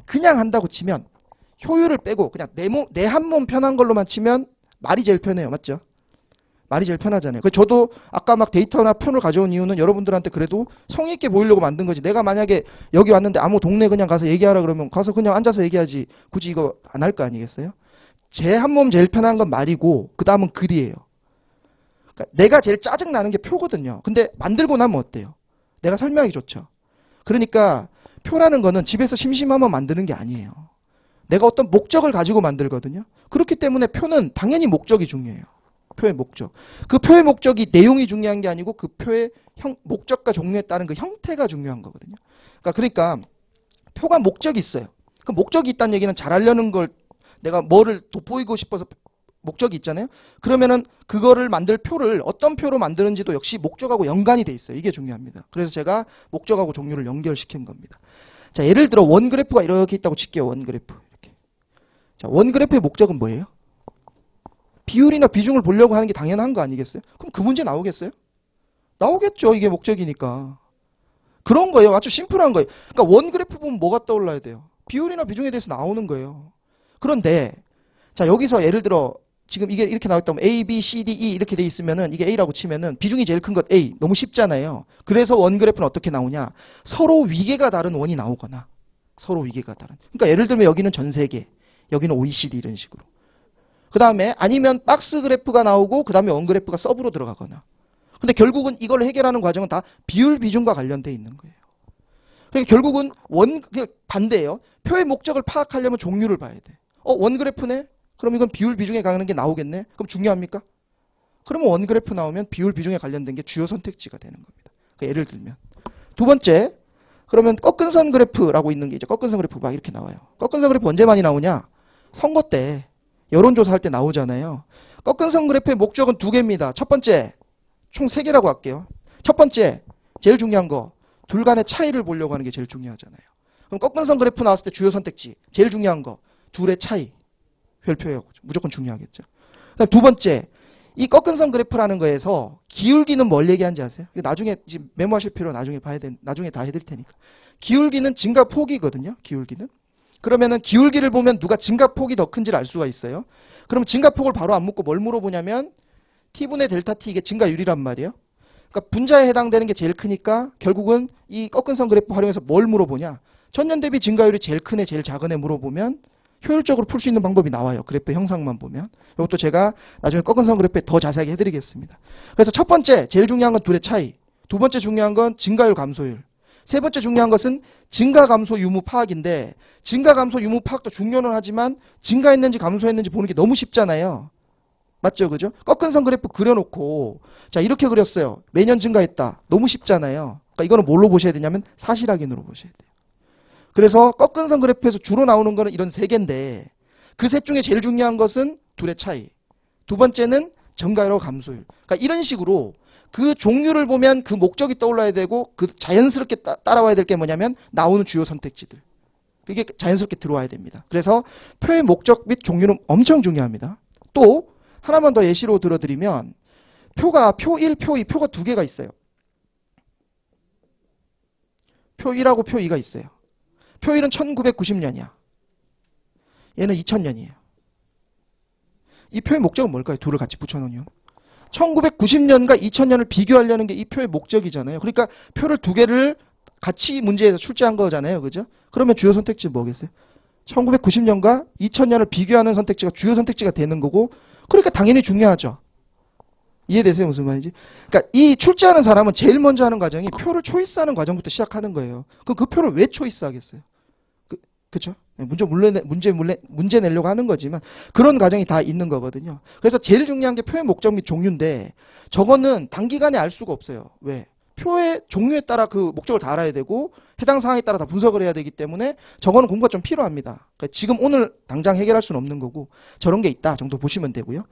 그냥 한다고 치면 효율을 빼고 그냥 내 한 몸 편한 걸로만 치면 말이 제일 편해요. 맞죠? 말이 제일 편하잖아요. 저도 아까 막 데이터나 표를 가져온 이유는 여러분들한테 그래도 성의 있게 보이려고 만든 거지. 내가 만약에 여기 왔는데 아무 동네 그냥 가서 얘기하라 그러면 가서 그냥 앉아서 얘기하지. 굳이 이거 안 할 거 아니겠어요? 제 한 몸 제일 편한 건 말이고 그 다음은 글이에요. 그러니까 내가 제일 짜증나는 게 표거든요. 근데 만들고 나면 어때요? 내가 설명하기 좋죠. 그러니까 표라는 거는 집에서 심심하면 만드는 게 아니에요. 내가 어떤 목적을 가지고 만들거든요. 그렇기 때문에 표는 당연히 목적이 중요해요. 표의 목적. 그 표의 목적이 내용이 중요한 게 아니고 그 표의 목적과 종류에 따른 그 형태가 중요한 거거든요. 그러니까 표가 목적이 있어요. 그 목적이 있다는 얘기는 잘하려는 걸 내가 뭐를 돋보이고 싶어서 목적이 있잖아요. 그러면은 그거를 만들 표를 어떤 표로 만드는지도 역시 목적하고 연관이 돼 있어요. 이게 중요합니다. 그래서 제가 목적하고 종류를 연결시킨 겁니다. 자, 예를 들어 원 그래프가 이렇게 있다고 칠게요. 원 그래프. 이렇게. 자, 원 그래프의 목적은 뭐예요? 비율이나 비중을 보려고 하는 게 당연한 거 아니겠어요? 그럼 그 문제 나오겠어요? 나오겠죠. 이게 목적이니까. 그런 거예요. 아주 심플한 거예요. 그러니까 원 그래프 보면 뭐가 떠올라야 돼요? 비율이나 비중에 대해서 나오는 거예요. 그런데 자, 여기서 예를 들어 지금 이게 이렇게 나왔다면 A, B, C, D, E 이렇게 돼 있으면은 이게 A라고 치면은 비중이 제일 큰 것 A. 너무 쉽잖아요. 그래서 원 그래프는 어떻게 나오냐? 서로 위계가 다른 원이 나오거나 서로 위계가 다른. 그러니까 예를 들면 여기는 전 세계, 여기는 OECD 이런 식으로. 그 다음에 아니면 박스 그래프가 나오고 그 다음에 원 그래프가 서브로 들어가거나. 근데 결국은 이걸 해결하는 과정은 다 비율 비중과 관련돼 있는 거예요. 그러니까 결국은 반대예요. 표의 목적을 파악하려면 종류를 봐야 돼. 원 그래프네? 그럼 이건 비율 비중에 가는 게 나오겠네? 그럼 중요합니까? 그러면 원 그래프 나오면 비율 비중에 관련된 게 주요 선택지가 되는 겁니다. 그러니까 예를 들면 두 번째, 그러면 꺾은 선 그래프라고 있는 게 이제 꺾은 선 그래프 막 이렇게 나와요. 꺾은 선 그래프 언제 많이 나오냐? 선거 때 여론조사 할 때 나오잖아요. 꺾은 선 그래프의 목적은 두 개입니다. 첫 번째, 총 세 개라고 할게요. 첫 번째, 제일 중요한 거, 둘 간의 차이를 보려고 하는 게 제일 중요하잖아요. 그럼 꺾은 선 그래프 나왔을 때 주요 선택지, 제일 중요한 거, 둘의 차이. 별표예요. 무조건 중요하겠죠. 그다음 두 번째, 이 꺾은 선 그래프라는 거에서 기울기는 뭘 얘기하는지 아세요? 나중에 지금 메모하실 필요 나중에 나중에 다 해드릴 테니까. 기울기는 증가 폭이거든요. 기울기는. 그러면은 기울기를 보면 누가 증가 폭이 더 큰지를 알 수가 있어요. 그럼 증가 폭을 바로 안 묻고 뭘 물어보냐면 t분의 델타 t 이게 증가율이란 말이에요. 그러니까 분자에 해당되는 게 제일 크니까 결국은 이 꺾은 선 그래프 활용해서 뭘 물어보냐? 전년 대비 증가율이 제일 큰 애, 제일 작은 애 물어보면 효율적으로 풀 수 있는 방법이 나와요. 그래프 형상만 보면. 이것도 제가 나중에 꺾은 선 그래프에 더 자세하게 해드리겠습니다. 그래서 첫 번째, 제일 중요한 건 둘의 차이. 두 번째 중요한 건 증가율, 감소율. 세 번째 중요한 것은 증가, 감소, 유무 파악인데 증가, 감소, 유무 파악도 중요는 하지만 증가했는지 감소했는지 보는 게 너무 쉽잖아요. 맞죠? 그죠? 꺾은 선 그래프 그려놓고 자 이렇게 그렸어요. 매년 증가했다. 너무 쉽잖아요. 그러니까 이거는 뭘로 보셔야 되냐면 사실 확인으로 보셔야 돼요. 그래서 꺾은 선 그래프에서 주로 나오는 거는 이런 세 개인데 그 셋 중에 제일 중요한 것은 둘의 차이. 두 번째는 증가율하고 감소율. 그러니까 이런 식으로 그 종류를 보면 그 목적이 떠올라야 되고 그 자연스럽게 따라와야 될 게 뭐냐면 나오는 주요 선택지들. 그게 자연스럽게 들어와야 됩니다. 그래서 표의 목적 및 종류는 엄청 중요합니다. 또 하나만 더 예시로 들어드리면 표가 표 1, 표 2, 표가 두 개가 있어요. 표 1하고 표 2가 있어요. 표 1은 1990년이야. 얘는 2000년이에요. 이 표의 목적은 뭘까요? 둘을 같이 붙여놓으면. 1990년과 2000년을 비교하려는 게 이 표의 목적이잖아요. 그러니까 표를 두 개를 같이 문제에서 출제한 거잖아요. 그죠? 그러면 주요 선택지 뭐겠어요? 1990년과 2000년을 비교하는 선택지가 주요 선택지가 되는 거고, 그러니까 당연히 중요하죠. 이해되세요? 무슨 말인지? 그러니까 이 출제하는 사람은 제일 먼저 하는 과정이 표를 초이스하는 과정부터 시작하는 거예요. 그럼 그 표를 왜 초이스하겠어요? 그쵸? 문제 내려고 하는 거지만 그런 과정이 다 있는 거거든요. 그래서 제일 중요한 게 표의 목적 및 종류인데 저거는 단기간에 알 수가 없어요. 왜? 표의 종류에 따라 그 목적을 다 알아야 되고 해당 상황에 따라 다 분석을 해야 되기 때문에 저거는 공부가 좀 필요합니다. 그러니까 지금 오늘 당장 해결할 수는 없는 거고 저런 게 있다 정도 보시면 되고요.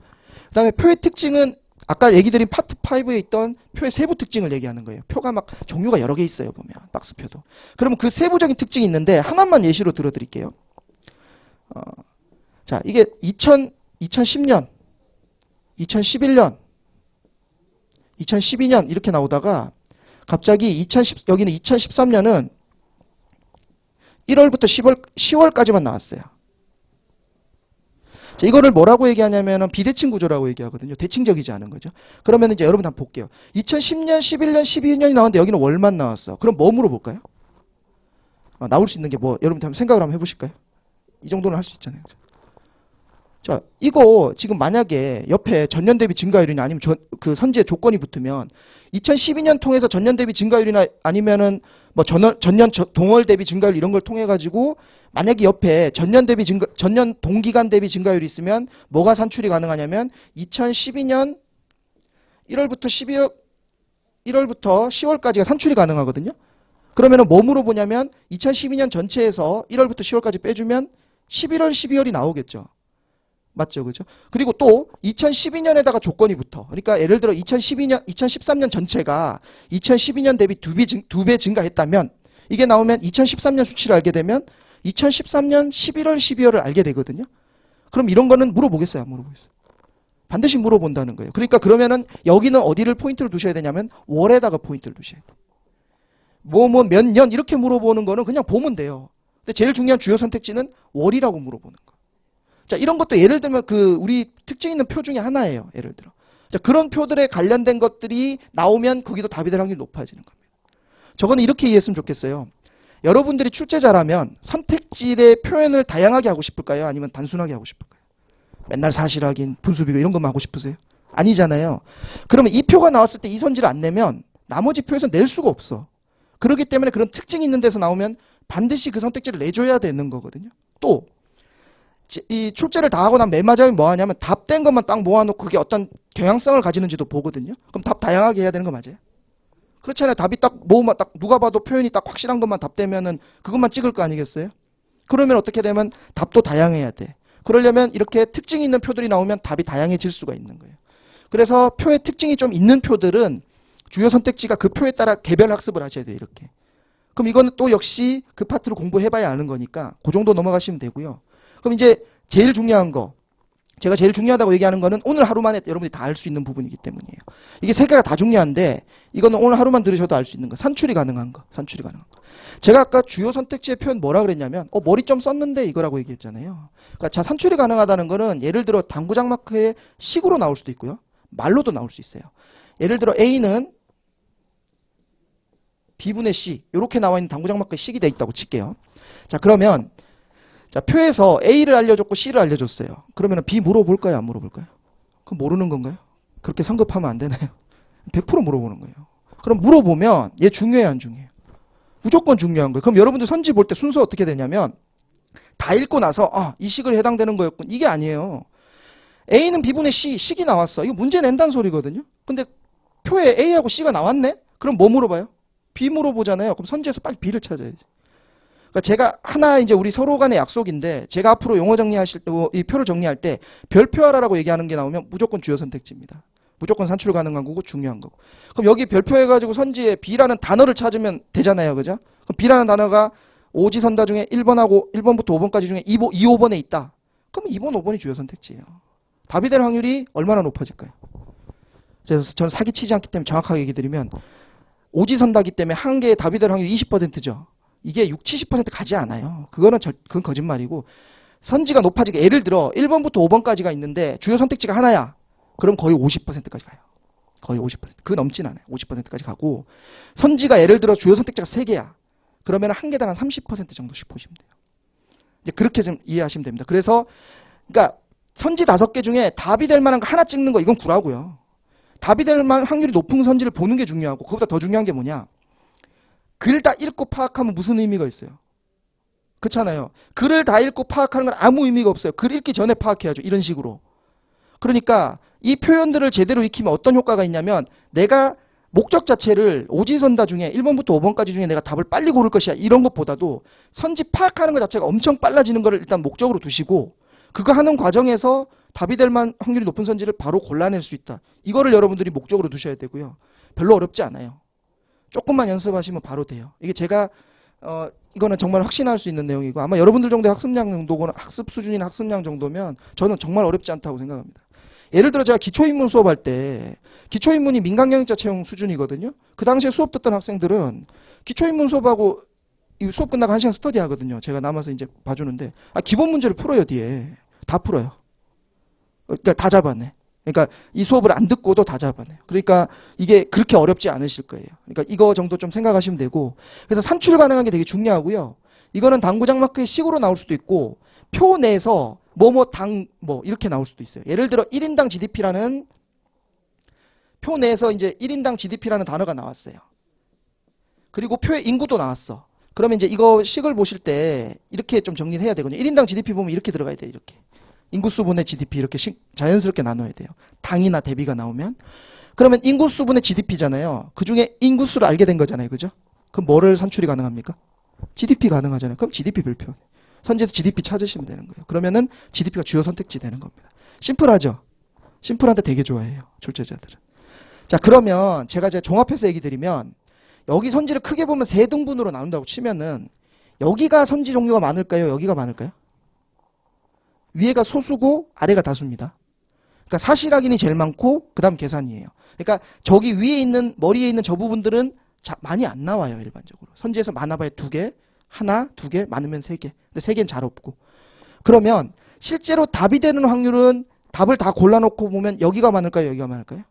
그 다음에 표의 특징은 아까 얘기 드린 파트 5에 있던 표의 세부 특징을 얘기하는 거예요. 표가 막 종류가 여러 개 있어요. 보면 박스표도. 그러면 그 세부적인 특징이 있는데 하나만 예시로 들어드릴게요. 자, 이게 2010년, 2011년, 2012년 이렇게 나오다가 갑자기 여기는 2013년은 1월부터 10월까지만 나왔어요. 자, 이거를 뭐라고 얘기하냐면 비대칭 구조라고 얘기하거든요. 대칭적이지 않은 거죠. 그러면 이제 여러분 한번 볼게요. 2010년, 11년, 12년이 나왔는데 여기는 월만 나왔어. 그럼 뭐 물어볼까요? 나올 수 있는 게 뭐 여러분 한번 생각을 한번 해보실까요? 이 정도는 할 수 있잖아요. 자, 이거 지금 만약에 옆에 전년 대비 증가율이나 아니면 그 선지의 조건이 붙으면 2012년 통해서 전년 대비 증가율이나 아니면은 뭐 전년 동월 대비 증가율 이런 걸 통해 가지고 만약에 옆에 전년 동기간 대비 증가율이 있으면 뭐가 산출이 가능하냐면 2012년 1월부터 10월까지가 산출이 가능하거든요. 그러면은 뭐 물어보냐면 2012년 전체에서 1월부터 10월까지 빼주면 11월, 12월이 나오겠죠. 맞죠, 그죠? 그리고 또 2012년에다가 조건이 붙어. 그러니까 예를 들어 2013년 전체가 2012년 대비 두 배 증가했다면 이게 나오면 2013년 수치를 알게 되면 2013년 11월, 12월을 알게 되거든요. 그럼 이런 거는 물어보겠어요, 안 물어보겠어요? 반드시 물어본다는 거예요. 그러니까 그러면은 여기는 어디를 포인트를 두셔야 되냐면 월에다가 포인트를 두셔야 돼요. 몇 년 이렇게 물어보는 거는 그냥 보면 돼요. 근데 제일 중요한 주요 선택지는 월이라고 물어보는 거. 자, 이런 것도 예를 들면 우리 특징 있는 표 중에 하나예요. 예를 들어. 자, 그런 표들에 관련된 것들이 나오면 거기도 답이 될 확률이 높아지는 겁니다. 저거는 이렇게 이해했으면 좋겠어요. 여러분들이 출제자라면 선택지의 표현을 다양하게 하고 싶을까요? 아니면 단순하게 하고 싶을까요? 맨날 사실 확인, 분수 비교 이런 것만 하고 싶으세요? 아니잖아요. 그러면 이 표가 나왔을 때 이 선지를 안 내면 나머지 표에서 낼 수가 없어. 그렇기 때문에 그런 특징이 있는 데서 나오면 반드시 그 선택지를 내줘야 되는 거거든요. 또 이 출제를 다 하고 난 맨 마지막에 뭐 하냐면 답된 것만 딱 모아놓고 그게 어떤 경향성을 가지는지도 보거든요. 그럼 답 다양하게 해야 되는 거 맞아요? 그렇잖아요. 답이 딱 모으면 딱 누가 봐도 표현이 딱 확실한 것만 답되면은 그것만 찍을 거 아니겠어요? 그러면 어떻게 되면 답도 다양해야 돼. 그러려면 이렇게 특징이 있는 표들이 나오면 답이 다양해질 수가 있는 거예요. 그래서 표의 특징이 좀 있는 표들은 주요 선택지가 그 표에 따라 개별 학습을 하셔야 돼요. 이렇게. 그럼 이거는 또 역시 그 파트를 공부해봐야 아는 거니까 그 정도 넘어가시면 되고요. 그럼 이제 제일 중요한 거, 제가 제일 중요하다고 얘기하는 거는 오늘 하루만에 여러분들이 다 알 수 있는 부분이기 때문이에요. 이게 세 개가 다 중요한데 이거는 오늘 하루만 들으셔도 알 수 있는 거, 산출이 가능한 거. 제가 아까 주요 선택지의 표현 뭐라 그랬냐면 머리 좀 썼는데 이거라고 얘기했잖아요. 그러니까 자, 산출이 가능하다는 거는 예를 들어 당구장 마크의 식으로 나올 수도 있고요. 말로도 나올 수 있어요. 예를 들어 A는 B분의 C 이렇게 나와 있는 당구장 마크에 식이 돼 있다고 칠게요. 자, 그러면 자, 표에서 A를 알려줬고 C를 알려줬어요. 그러면 B 물어볼까요? 안 물어볼까요? 그럼 모르는 건가요? 그렇게 성급하면 안 되나요? 100% 물어보는 거예요. 그럼 물어보면 얘 중요해요, 안 중요해요? 무조건 중요한 거예요. 그럼 여러분들 선지 볼 때 순서 어떻게 되냐면 다 읽고 나서 이 식을 해당되는 거였군. 이게 아니에요. A는 B분의 C, 식이 나왔어. 이거 문제 낸다는 소리거든요. 근데 표에 A하고 C가 나왔네? 그럼 뭐 물어봐요? B 물어보잖아요. 그럼 선지에서 빨리 B를 찾아야지. 그러니까 제가 하나 이제 우리 서로 간의 약속인데 제가 앞으로 용어 정리하실 때 이 표를 정리할 때 별표하라라고 얘기하는 게 나오면 무조건 주요 선택지입니다. 무조건 산출 가능한 거고 중요한 거고. 그럼 여기 별표해가지고 선지에 B라는 단어를 찾으면 되잖아요. 그죠? 그럼 B라는 단어가 오지선다 중에 1번하고 1번부터 5번까지 중에 2, 5번에 있다. 그럼 2번, 5번이 주요 선택지예요. 답이 될 확률이 얼마나 높아질까요? 그래서 저는 사기치지 않기 때문에 정확하게 얘기 드리면 오지선다기 때문에 한 개의 답이 될 확률이 20%죠. 이게 6, 70% 가지 않아요. 그건 거짓말이고 선지가 높아지게 예를 들어 1번부터 5번까지가 있는데 주요 선택지가 하나야. 그럼 거의 50%까지 가요. 거의 50%. 그 넘진 않아요. 50%까지 가고 선지가 예를 들어 주요 선택지가 3개야. 그러면 한 개당 한 30% 정도씩 보시면 돼요. 이제 그렇게 좀 이해하시면 됩니다. 그래서 그러니까 선지 5개 중에 답이 될 만한 거 하나 찍는 거 이건 구라고요. 답이 될 만한 확률이 높은 선지를 보는 게 중요하고 그보다 더 중요한 게 뭐냐. 글 다 읽고 파악하면 무슨 의미가 있어요? 그렇잖아요. 글을 다 읽고 파악하는 건 아무 의미가 없어요. 글 읽기 전에 파악해야죠. 이런 식으로. 그러니까 이 표현들을 제대로 익히면 어떤 효과가 있냐면 내가 목적 자체를 오지선다 중에 1번부터 5번까지 중에 내가 답을 빨리 고를 것이야. 이런 것보다도 선지 파악하는 것 자체가 엄청 빨라지는 것을 일단 목적으로 두시고 그거 하는 과정에서 답이 될 만한 확률이 높은 선지를 바로 골라낼 수 있다. 이거를 여러분들이 목적으로 두셔야 되고요. 별로 어렵지 않아요. 조금만 연습하시면 바로 돼요. 이게 제가 이거는 정말 확신할 수 있는 내용이고 아마 여러분들 정도의 학습량 정도거나 학습 수준이나 학습량 정도면 저는 정말 어렵지 않다고 생각합니다. 예를 들어 제가 기초인문 수업할 때 기초인문이 민간경영자 채용 수준이거든요. 그 당시에 수업 듣던 학생들은 기초인문 수업하고 이 수업 끝나고 1시간 스터디 하거든요. 제가 남아서 이제 봐주는데 기본 문제를 풀어요. 뒤에 다 풀어요. 그러니까 다 잡아내. 그러니까 이 수업을 안 듣고도 다 잡아내요. 그러니까 이게 그렇게 어렵지 않으실 거예요. 그러니까 이거 정도 좀 생각하시면 되고 그래서 산출 가능한 게 되게 중요하고요. 이거는 당구장 마크의 식으로 나올 수도 있고 표 내에서 이렇게 나올 수도 있어요. 예를 들어 1인당 GDP라는 표 내에서 이제 1인당 GDP라는 단어가 나왔어요. 그리고 표의 인구도 나왔어. 그러면 이제 이거 식을 보실 때 이렇게 좀 정리를 해야 되거든요. 1인당 GDP 보면 이렇게 들어가야 돼요. 이렇게. 인구수분의 GDP 이렇게 자연스럽게 나눠야 돼요. 당이나 대비가 나오면. 그러면 인구수분의 GDP잖아요. 그 중에 인구수를 알게 된 거잖아요. 그죠? 그럼 뭐를 산출이 가능합니까? GDP 가능하잖아요. 그럼 GDP 별표. 선지에서 GDP 찾으시면 되는 거예요. 그러면은 GDP가 주요 선택지 되는 겁니다. 심플하죠? 심플한데 되게 좋아해요. 출제자들은. 자, 그러면 제가 이제 종합해서 얘기 드리면 여기 선지를 크게 보면 3등분으로 나눈다고 치면은 여기가 선지 종류가 많을까요? 여기가 많을까요? 위에가 소수고 아래가 다수입니다. 그러니까 사실확인이 제일 많고 그 다음 계산이에요. 그러니까 저기 위에 있는 머리에 있는 저 부분들은 많이 안 나와요. 일반적으로. 선지에서 많아봐야 2개, 하나, 2개, 많으면 3개. 근데 3개는 잘 없고. 그러면 실제로 답이 되는 확률은 답을 다 골라놓고 보면 여기가 많을까요? 여기가 많을까요?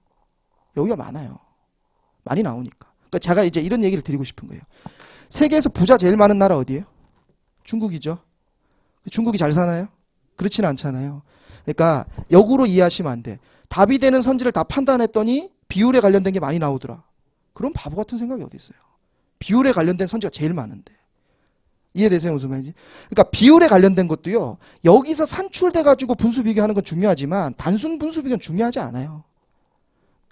여기가 많아요. 많이 나오니까. 그러니까 제가 이제 이런 얘기를 드리고 싶은 거예요. 세계에서 부자 제일 많은 나라 어디예요? 중국이죠. 중국이 잘 사나요? 그렇지는 않잖아요. 그러니까 역으로 이해하시면 안 돼. 답이 되는 선지를 다 판단했더니 비율에 관련된 게 많이 나오더라. 그럼 바보 같은 생각이 어디 있어요? 비율에 관련된 선지가 제일 많은데. 이해되세요? 무슨 말인지? 그러니까 비율에 관련된 것도요. 여기서 산출돼가지고 분수 비교하는 건 중요하지만 단순 분수 비교는 중요하지 않아요.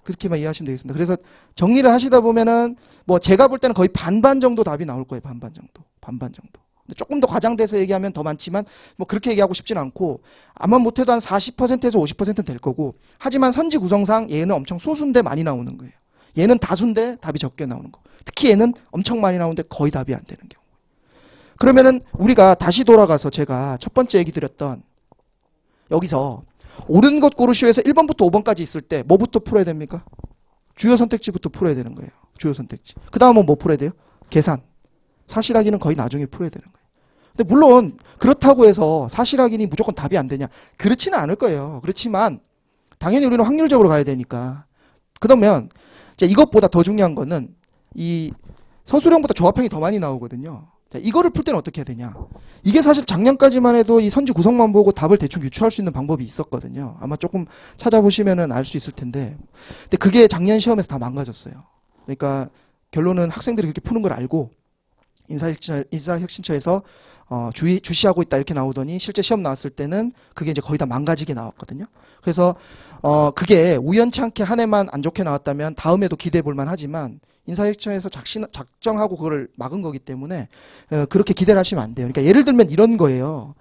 그렇게만 이해하시면 되겠습니다. 그래서 정리를 하시다 보면은 뭐 제가 볼 때는 거의 반반 정도 답이 나올 거예요. 반반 정도. 반반 정도. 조금 더 과장돼서 얘기하면 더 많지만 뭐 그렇게 얘기하고 싶진 않고 아마 못해도 한 40%에서 50%는 될 거고 하지만 선지 구성상 얘는 엄청 소수인데 많이 나오는 거예요. 얘는 다수인데 답이 적게 나오는 거. 특히 얘는 엄청 많이 나오는데 거의 답이 안 되는 경우. 그러면은 우리가 다시 돌아가서 제가 첫 번째 얘기 드렸던 여기서 옳은 것 고르시오에서 1번부터 5번까지 있을 때 뭐부터 풀어야 됩니까? 주요 선택지부터 풀어야 되는 거예요. 주요 선택지. 그 다음은 뭐 풀어야 돼요? 계산. 사실 확인은 거의 나중에 풀어야 되는 거예요. 근데 물론 그렇다고 해서 사실 확인이 무조건 답이 안 되냐? 그렇지는 않을 거예요. 그렇지만 당연히 우리는 확률적으로 가야 되니까. 그러면 이제 이것보다 더 중요한 거는 이 서술형보다 조합형이 더 많이 나오거든요. 자, 이거를 풀 때는 어떻게 해야 되냐? 이게 사실 작년까지만 해도 이 선지 구성만 보고 답을 대충 유추할 수 있는 방법이 있었거든요. 아마 조금 찾아보시면은 알 수 있을 텐데. 근데 그게 작년 시험에서 다 망가졌어요. 그러니까 결론은 학생들이 그렇게 푸는 걸 알고 인사혁신처에서 주시하고 있다 이렇게 나오더니 실제 시험 나왔을 때는 그게 이제 거의 다 망가지게 나왔거든요. 그래서 그게 우연치 않게 한 해만 안 좋게 나왔다면 다음에도 기대해 볼 만하지만 인사혁신처에서 작정하고 그걸 막은 거기 때문에 그렇게 기대를 하시면 안 돼요. 그러니까 예를 들면 이런 거예요.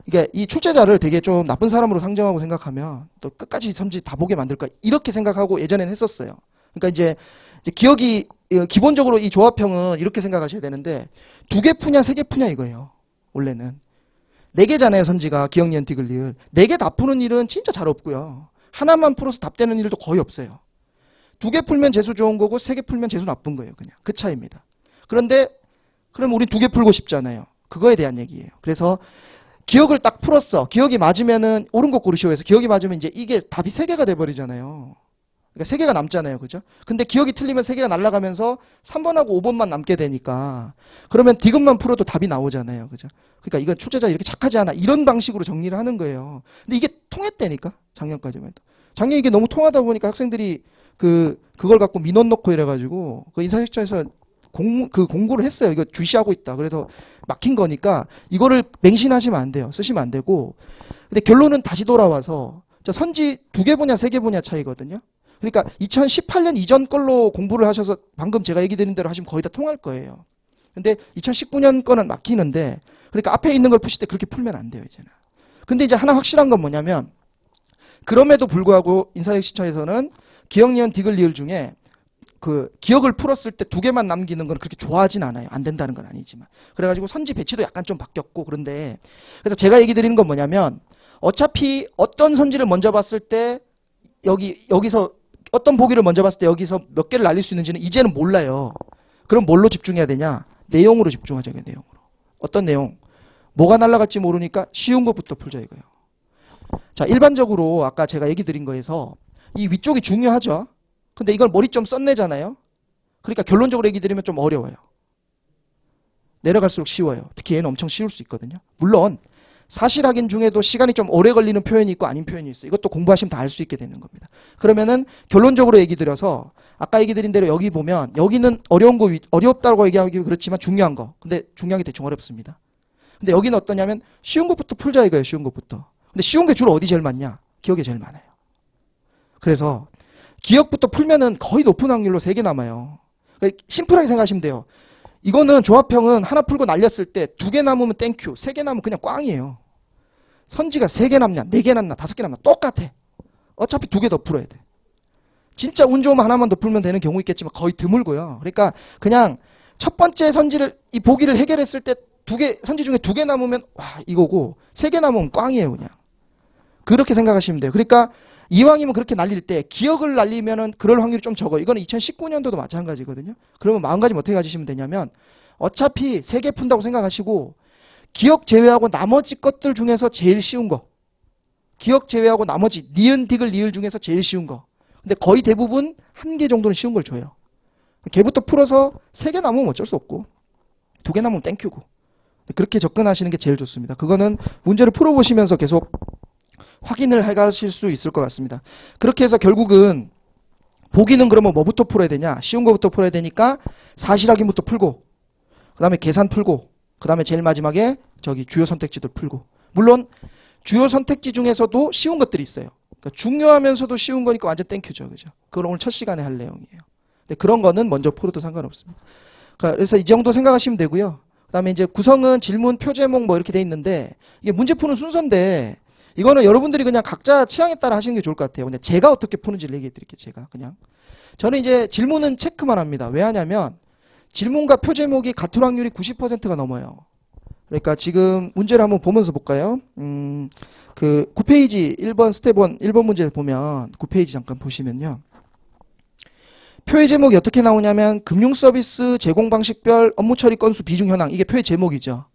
이게 이 출제자를 되게 좀 나쁜 사람으로 상정하고 생각하면 또 끝까지 선지 다 보게 만들까 이렇게 생각하고 예전에는 했었어요. 그러니까 이제 기억이 기본적으로 이 조합형은 이렇게 생각하셔야 되는데 2개 푸냐 3개 푸냐 이거예요. 원래는 4개잖아요. 선지가 기억, 니은, 디귿, 리을. 4개 다 푸는 일은 진짜 잘 없고요. 하나만 풀어서 답되는 일도 거의 없어요. 2개 풀면 재수 좋은 거고 3개 풀면 재수 나쁜 거예요. 그냥 그 차이입니다. 그런데 그럼 우리 2개 풀고 싶잖아요. 그거에 대한 얘기예요. 그래서 기억을 딱 풀었어. 기억이 맞으면은 옳은 거 고르시오 해서 기억이 맞으면 이제 이게 답이 3개가 돼버리잖아요. 그러니까 3개가 남잖아요. 그죠? 근데 기억이 틀리면 3개가 날아가면서 3번하고 5번만 남게 되니까 그러면 디귿만 풀어도 답이 나오잖아요. 그죠? 그러니까 이건 출제자 이렇게 착하지 않아. 이런 방식으로 정리를 하는 거예요. 근데 이게 통했다니까. 작년까지만 해도. 작년 이게 너무 통하다 보니까 학생들이 그걸 갖고 민원 넣고 이래가지고 그 인사sek션에서 공고를 했어요. 이거 주시하고 있다. 그래서 막힌 거니까 이거를 맹신하시면 안 돼요. 쓰시면 안 되고. 근데 결론은 다시 돌아와서 저 선지 2개 분야, 3개 분야 차이거든요. 그러니까 2018년 이전 걸로 공부를 하셔서 방금 제가 얘기 드린 대로 하시면 거의 다 통할 거예요. 근데 2019년 거는 막히는데 그러니까 앞에 있는 걸 푸실 때 그렇게 풀면 안 돼요, 이제는. 근데 이제 하나 확실한 건 뭐냐면 그럼에도 불구하고 인사sek션에서는 기억, 니은, 디귿, 리을 중에 그 기억을 풀었을 때 2개만 남기는 건 그렇게 좋아하진 않아요. 안 된다는 건 아니지만. 그래가지고 선지 배치도 약간 좀 바뀌었고 그런데 그래서 제가 얘기 드리는 건 뭐냐면 어차피 어떤 선지를 먼저 봤을 때 여기서 어떤 보기를 먼저 봤을 때 여기서 몇 개를 날릴 수 있는지는 이제는 몰라요. 그럼 뭘로 집중해야 되냐? 내용으로 집중하자, 내용으로. 어떤 내용? 뭐가 날아갈지 모르니까 쉬운 것부터 풀자 이거예요. 자, 일반적으로 아까 제가 얘기 드린 거에서 이 위쪽이 중요하죠. 근데 이걸 머리 좀 썬내잖아요. 그러니까 결론적으로 얘기 드리면 좀 어려워요. 내려갈수록 쉬워요. 특히 얘는 엄청 쉬울 수 있거든요. 물론 사실 확인 중에도 시간이 좀 오래 걸리는 표현이 있고 아닌 표현이 있어요. 이것도 공부하시면 다 알 수 있게 되는 겁니다. 그러면은 결론적으로 얘기 드려서 아까 얘기 드린 대로 여기 보면 여기는 어려운 거 어렵다고 얘기하기 그렇지만 중요한 거. 근데 중요한 게 대충 어렵습니다. 근데 여기는 어떠냐면 쉬운 것부터 풀자 이거예요. 쉬운 것부터. 근데 쉬운 게 주로 어디 제일 많냐? 기억에 제일 많아요. 그래서 기억부터 풀면은 거의 높은 확률로 3개 남아요. 그러니까 심플하게 생각하시면 돼요. 이거는 조합형은 하나 풀고 날렸을 때 2개 남으면 땡큐, 3개 남으면 그냥 꽝이에요. 선지가 3개 남냐, 4개 남냐, 5개 남냐 똑같아. 어차피 2개 더 풀어야 돼. 진짜 운 좋으면 하나만 더 풀면 되는 경우 있겠지만 거의 드물고요. 그러니까 그냥 첫 번째 선지를 이 보기를 해결했을 때 선지 중에 2개 남으면 와 이거고 3개 남으면 꽝이에요 그냥. 그렇게 생각하시면 돼요. 그러니까 이왕이면 그렇게 날릴 때 기억을 날리면은 그럴 확률이 좀 적어요. 이거는 2019년도도 마찬가지거든요. 그러면 마음가짐 어떻게 가지시면 되냐면 어차피 3개 푼다고 생각하시고 기억 제외하고 나머지 것들 중에서 제일 쉬운 거. 기억 제외하고 나머지 니은, 디귿, 리을 중에서 제일 쉬운 거. 근데 거의 대부분 1개 정도는 쉬운 걸 줘요. 걔부터 풀어서 3개 남으면 어쩔 수 없고 2개 남으면 땡큐고. 그렇게 접근하시는 게 제일 좋습니다. 그거는 문제를 풀어보시면서 계속 확인을 해가실 수 있을 것 같습니다. 그렇게 해서 결국은 보기는 그러면 뭐부터 풀어야 되냐? 쉬운 거부터 풀어야 되니까 사실 확인부터 풀고 그 다음에 계산 풀고 그 다음에 제일 마지막에 주요 선택지들 풀고 물론 주요 선택지 중에서도 쉬운 것들이 있어요. 그러니까 중요하면서도 쉬운 거니까 완전 땡큐죠. 그죠? 그걸 오늘 첫 시간에 할 내용이에요. 근데 그런 거는 먼저 풀어도 상관없습니다. 그래서 이 정도 생각하시면 되고요. 그 다음에 이제 구성은 질문, 표제목 뭐 이렇게 돼 있는데 이게 문제 푸는 순서인데 이거는 여러분들이 그냥 각자 취향에 따라 하시는 게 좋을 것 같아요. 근데 제가 어떻게 푸는지를 얘기해 드릴게요. 제가 그냥. 저는 이제 질문은 체크만 합니다. 왜 하냐면 질문과 표제목이 같은 확률이 90%가 넘어요. 그러니까 지금 문제를 한번 보면서 볼까요? 그 9페이지 1번 스텝 1번 문제 보면 9페이지 잠깐 보시면요. 표의 제목이 어떻게 나오냐면 금융서비스 제공 방식별 업무 처리 건수 비중 현황. 이게 표의 제목이죠.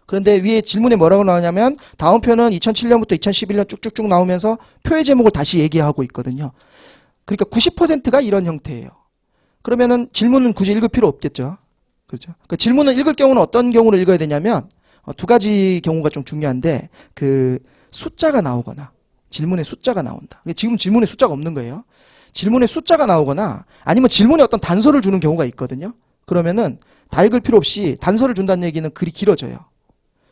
그런데 위에 질문에 뭐라고 나오냐면 다음 표는 2007년부터 2011년 쭉쭉쭉 나오면서 표의 제목을 다시 얘기하고 있거든요. 그러니까 90%가 이런 형태예요. 그러면은 질문은 굳이 읽을 필요 없겠죠. 그렇죠? 그러니까 질문을 읽을 경우는 어떤 경우를 읽어야 되냐면 2가지 경우가 좀 중요한데 그 숫자가 나오거나 질문에 숫자가 나온다. 지금 질문에 숫자가 없는 거예요. 질문에 숫자가 나오거나 아니면 질문에 어떤 단서를 주는 경우가 있거든요. 그러면은 다 읽을 필요 없이 단서를 준다는 얘기는 글이 길어져요.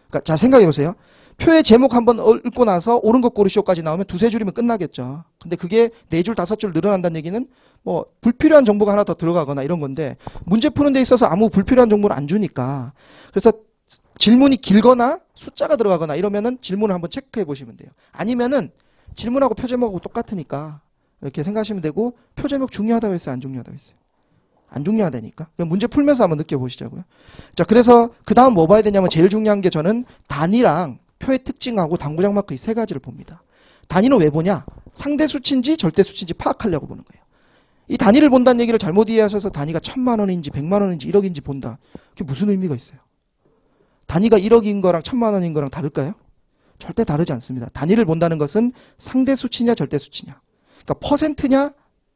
그러니까 자 생각해 보세요. 표의 제목 한번 읽고 나서 옳은 것 고르시오까지 나오면 2-3줄이면 끝나겠죠. 근데 그게 4줄, 5줄 늘어난다는 얘기는 뭐 불필요한 정보가 하나 더 들어가거나 이런 건데 문제 푸는 데 있어서 아무 불필요한 정보를 안 주니까 그래서 질문이 길거나 숫자가 들어가거나 이러면은 질문을 한번 체크해 보시면 돼요. 아니면은 질문하고 표제목하고 똑같으니까 이렇게 생각하시면 되고, 표제목 중요하다고 했어요? 안 중요하다고 했어요? 안 중요하다니까. 문제 풀면서 한번 느껴보시자고요. 자, 그래서 그 다음 뭐 봐야 되냐면 제일 중요한 게 저는 단위랑 표의 특징하고 당구장 마크 이 세 가지를 봅니다. 단위는 왜 보냐? 상대 수치인지 절대 수치인지 파악하려고 보는 거예요. 이 단위를 본다는 얘기를 잘못 이해하셔서 단위가 1000만 원인지 100만 원인지 1억인지 본다. 그게 무슨 의미가 있어요? 단위가 1억인 거랑 1000만 원인 거랑 다를까요? 절대 다르지 않습니다. 단위를 본다는 것은 상대 수치냐 절대 수치냐. 그러니까 퍼센트냐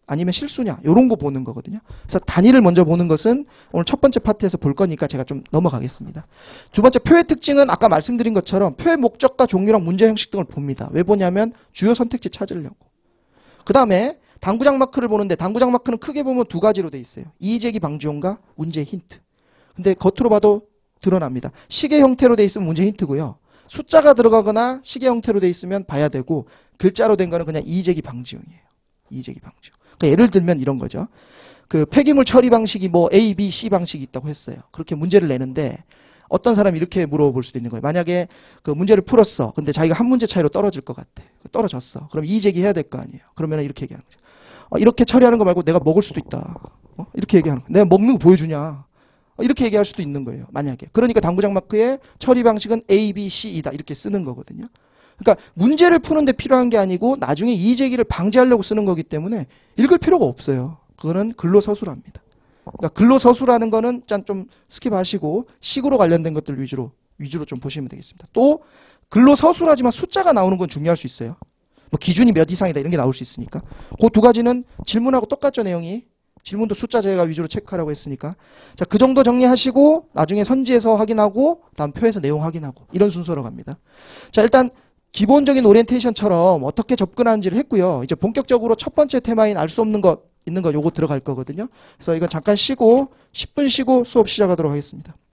아니면 실수냐 이런 거 보는 거거든요. 그래서 단위를 먼저 보는 것은 오늘 첫 번째 파트에서 볼 거니까 제가 좀 넘어가겠습니다. 두 번째 표의 특징은 아까 말씀드린 것처럼 표의 목적과 종류랑 문제 형식 등을 봅니다. 왜 보냐면 주요 선택지 찾으려고. 그 다음에 당구장 마크를 보는데 당구장 마크는 크게 보면 두 가지로 돼 있어요. 이의제기 방지용과 문제 힌트. 근데 겉으로 봐도 드러납니다. 시계 형태로 돼 있으면 문제 힌트고요. 숫자가 들어가거나 시계 형태로 돼 있으면 봐야 되고, 글자로 된 거는 그냥 이의제기 방지용이에요. 이의제기 방지용. 그러니까 예를 들면 이런 거죠. 그 폐기물 처리 방식이 뭐 A, B, C 방식이 있다고 했어요. 그렇게 문제를 내는데 어떤 사람이 이렇게 물어볼 수도 있는 거예요. 만약에 그 문제를 풀었어. 근데 자기가 한 문제 차이로 떨어질 것 같아. 떨어졌어. 그럼 이의제기 해야 될 거 아니에요. 그러면 이렇게 얘기하는 거죠. 이렇게 처리하는 거 말고 내가 먹을 수도 있다. 이렇게 얘기하는 거예요. 내가 먹는 거 보여주냐. 이렇게 얘기할 수도 있는 거예요. 만약에. 그러니까 당구장 마크의 처리 방식은 A, B, C이다. 이렇게 쓰는 거거든요. 그러니까 문제를 푸는데 필요한 게 아니고 나중에 이의제기를 방지하려고 쓰는 거기 때문에 읽을 필요가 없어요. 그거는 근로서술합니다. 그러니까 근로서술하는 거는 좀 스킵하시고 식으로 관련된 것들 위주로 좀 보시면 되겠습니다. 또 근로서술하지만 숫자가 나오는 건 중요할 수 있어요. 뭐 기준이 몇 이상이다 이런 게 나올 수 있으니까. 그 두 가지는 질문하고 똑같죠, 내용이. 질문도 숫자 제가 위주로 체크하라고 했으니까. 자, 그 정도 정리하시고 나중에 선지에서 확인하고 다음 표에서 내용 확인하고 이런 순서로 갑니다. 자, 일단 기본적인 오리엔테이션처럼 어떻게 접근하는지를 했고요. 이제 본격적으로 첫 번째 테마인 알 수 없는 것 있는 거 요거 들어갈 거거든요. 그래서 이건 잠깐 쉬고 10분 쉬고 수업 시작하도록 하겠습니다.